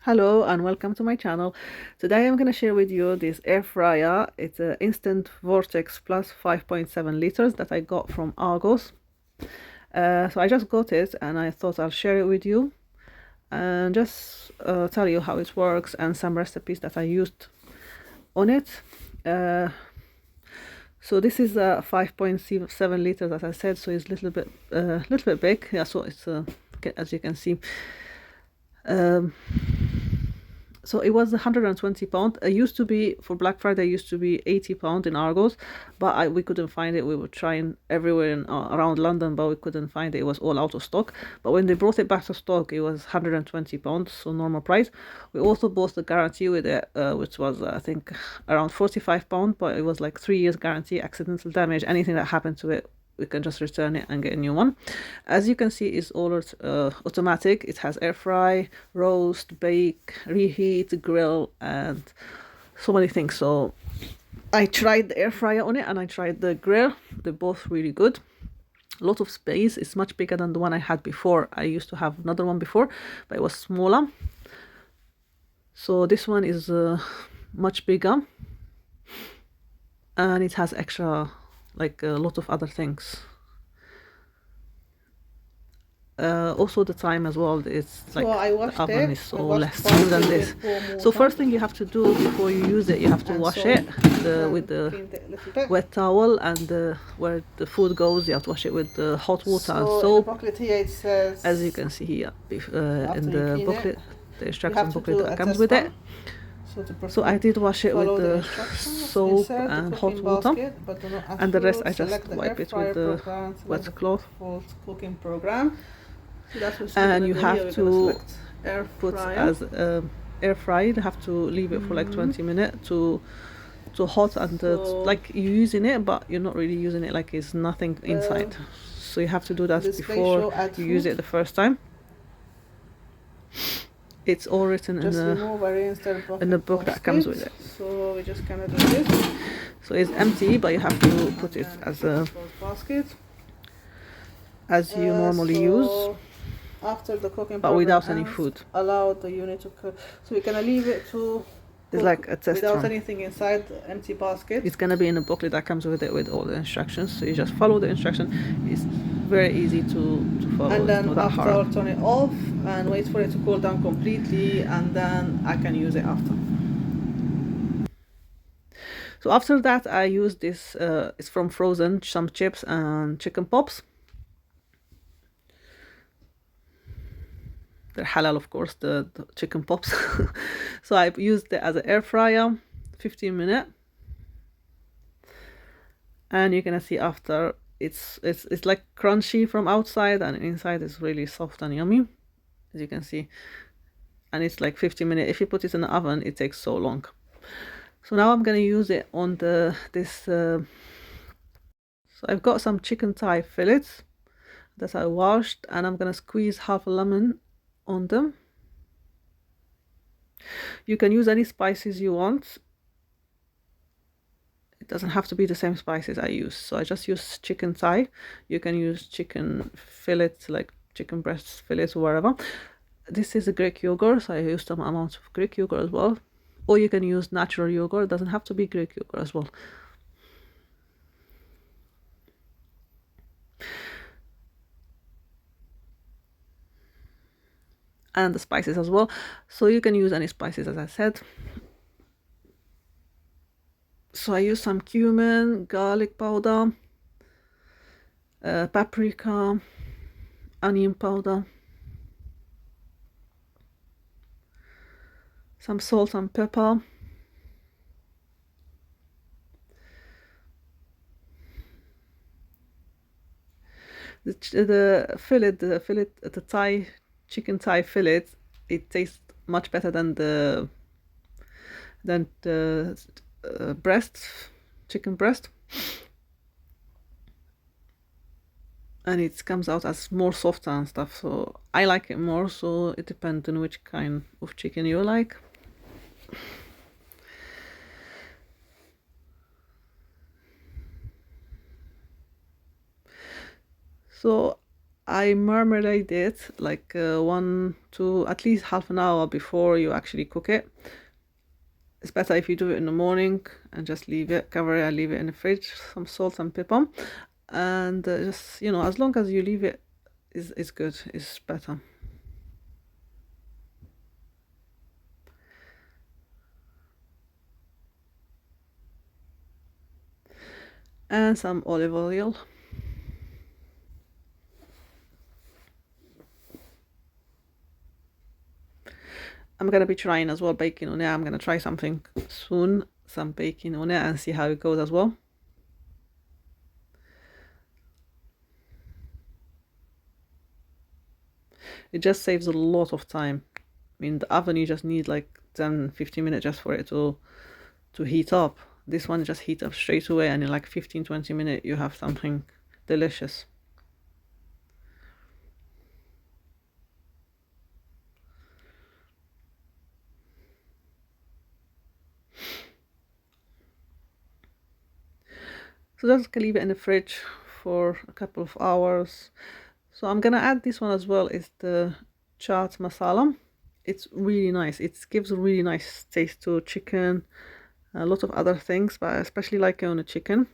Hello and welcome to my channel. Today I'm going to share with you this air fryer. It's an instant vortex plus 5.7 liters that I got from Argos. So I just got it and I thought I'll share it with you and just tell you how it works and some recipes that I used on it. So this is a 5.7 liters, as I said, so it's a little bit big. Yeah, so it's as you can see. So it was 120 pound. It used to be for Black Friday. It used to be 80 pound in Argos, but we couldn't find it. We were trying everywhere around London, but we couldn't find it. It was all out of stock. But when they brought it back to stock, it was 120 pounds, so normal price. We also bought the guarantee with it, which was I think around 45 pound, but it was like 3 years guarantee. Accidental damage, anything that happened to it, we can just return it and get a new one. As you can see, it's all automatic. It has air fry, roast, bake, reheat, grill, and so many things. So I tried the air fryer on it and I tried the grill. They're both really good. A lot of space. It's much bigger than the one I had before. I used to have another one before, but it was smaller. So this one is much bigger and it has extra, like a lot of other things. Also the time as well, it's like the oven is so less time than this. So first thing you have to do before you use it, you have to wash it with the wet towel, and where the food goes you have to wash it with the hot water and soap. As you can see here in the booklet, the instruction booklet that comes with it. So I did wash it with the soap and hot water, and the rest I just wipe it with the wet cloth. And you have to put as air fried. You have to leave it for like 20 minutes to hot, and like you're using it but you're not really using it, like it's nothing inside. So you have to do that before you use it the first time. It's all written in the book that comes with it. So we just kind of do this. So it's empty, but you have to put it as a basket as you normally use. After the cooking, but without any food. Allow the unit to cook. So we're gonna leave it to. It's like a test without anything inside the empty basket. It's gonna be in the booklet that comes with it with all the instructions. So you just follow the instruction. It's very easy to follow. And then after I'll turn it off and wait for it to cool down completely, and then I can use it after. So after that, I use this. It's from Frozen, some chips and chicken pops. They're halal, of course, the chicken pops. So I used it as an air fryer, 15 minutes, and you're gonna see after it's like crunchy from outside and inside is really soft and yummy, as you can see. And it's like 15 minutes. If you put it in the oven, it takes so long. So now I'm gonna use it on so I've got some chicken thigh fillets that I washed, and I'm gonna squeeze half a lemon on them. You can use any spices you want. It doesn't have to be the same spices I use. So I just use chicken thigh. You can use chicken fillets, like chicken breast fillets or whatever. This is a Greek yogurt, so I used some amount of Greek yogurt as well. Or you can use natural yogurt. It doesn't have to be Greek yogurt as well. And the spices as well. So you can use any spices, as I said. So I use some cumin, garlic powder, paprika, onion powder, some salt and pepper, the thigh, chicken thigh fillet, it tastes much better than the chicken breast, and it comes out as more softer and stuff, so I like it more. So it depends on which kind of chicken you like. So I marmalade it like 1 to at least half an hour before you actually cook it. It's better if you do it in the morning and just leave it, cover it, and leave it in the fridge. Some salt and pepper, and just as long as you leave it, is good. It's better. And some olive oil. I'm gonna be trying as well baking on it. I'm gonna try something soon, some baking on it, and see how it goes as well. It just saves a lot of time. I mean, the oven, you just need like 10-15 minutes just for it to heat up. This one just heat up straight away, and in like 15-20 minutes you have something delicious. So just leave it in the fridge for a couple of hours. So I'm gonna add this one as well, is the chaat masala. It's really nice. It gives a really nice taste to chicken, a lot of other things, but I especially like it on a chicken.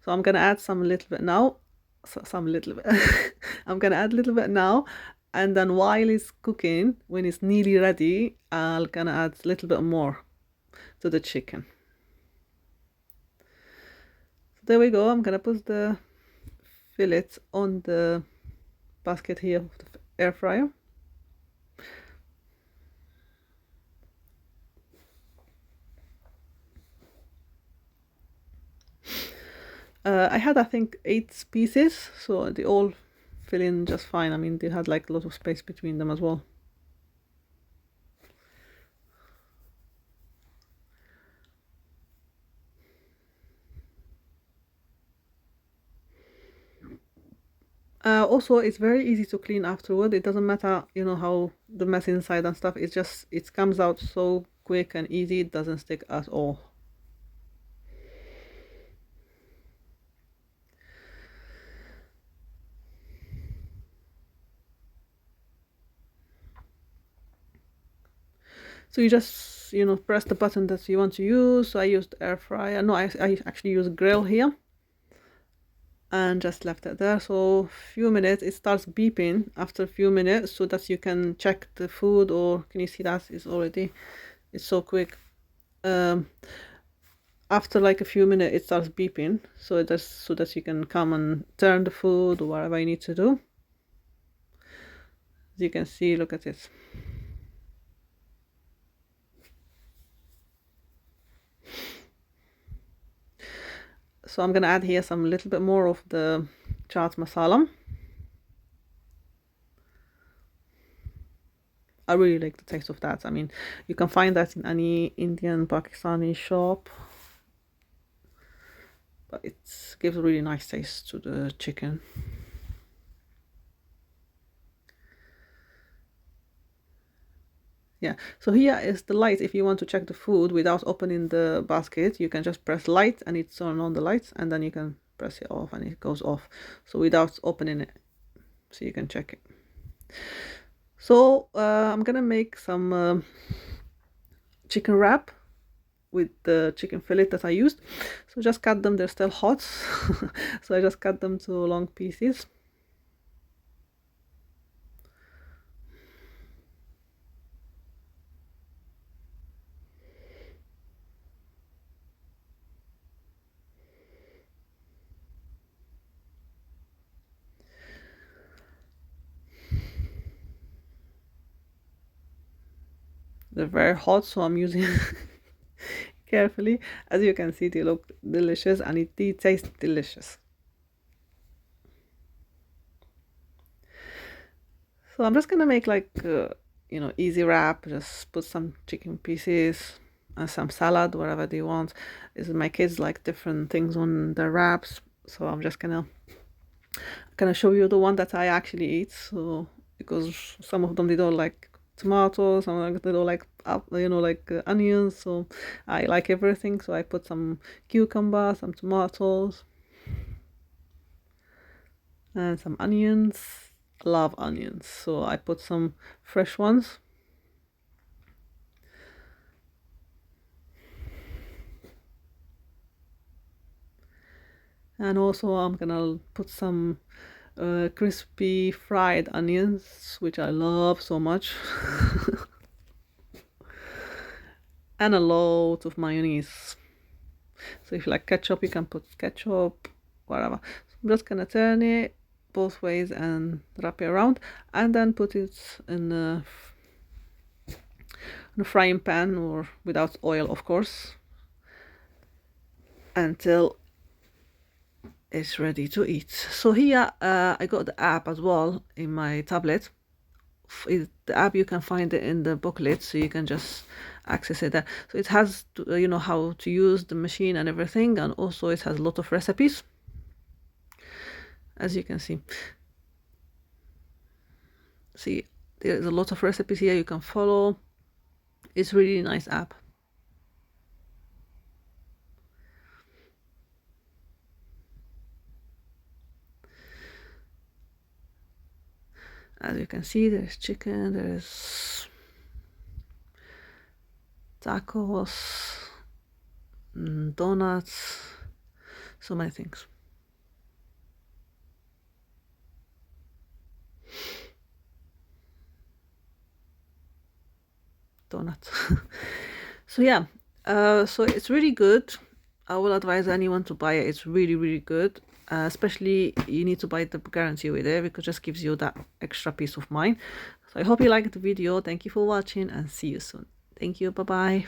So I'm gonna add some little bit now. Some little bit. I'm gonna add a little bit now, and then while it's cooking, when it's nearly ready, I'm gonna add a little bit more to the chicken. So there we go. I'm gonna put the fillet on the basket here of the air fryer. I had, I think, 8 pieces, so they all fill in just fine. I mean, they had like a lot of space between them as well. Also, it's very easy to clean afterward. It doesn't matter, how the mess inside and stuff. It comes out so quick and easy. It doesn't stick at all. So you just, press the button that you want to use. So I used air fryer. No, I actually use grill here. And just left it there. So few minutes, it starts beeping after a few minutes, so that you can check the food. Or can you see that it's so quick. After like a few minutes, it starts beeping, so that you can come and turn the food or whatever you need to do. As you can see, look at it. So I'm gonna add here some little bit more of the chaat masala. I really like the taste of that. I mean, you can find that in any Indian, Pakistani shop, but it gives a really nice taste to the chicken. Yeah, so here is the light. If you want to check the food without opening the basket, you can just press light and it turns on the lights, and then you can press it off and it goes off. So without opening it, so you can check it. So I'm gonna make some chicken wrap with the chicken fillet that I used. So just cut them, they're still hot. So I just cut them to long pieces. They're very hot, so I'm using carefully. As you can see, they look delicious and it tastes delicious. So I'm just gonna make like easy wrap. Just put some chicken pieces and some salad, whatever they want. Is my kids like different things on their wraps, so I'm just gonna show you the one that I actually eat. So because some of them they don't like tomatoes, some of them they don't like onions. So I like everything. So I put some cucumber, some tomatoes, and some onions. love onions, so I put some fresh ones. And also I'm gonna put some crispy fried onions, which I love so much. And a lot of mayonnaise. So if you like ketchup, you can put ketchup, whatever. So I'm just gonna turn it both ways and wrap it around, and then put it in a frying pan, or without oil, of course, until it's ready to eat. So here I got the app as well in my tablet. The app, you can find it in the booklet, so you can just access it there. So it has you know, how to use the machine and everything, and also it has a lot of recipes, as you can see. See, there's a lot of recipes here you can follow. It's really nice app. As you can see, there's chicken, there's tacos, donuts, so many things. Donuts. So yeah, so it's really good. I will advise anyone to buy it. It's really, really good. Especially you need to buy the guarantee with it, because it just gives you that extra peace of mind. So I hope you liked the video. Thank you for watching, and see you soon. Thank you. Bye bye.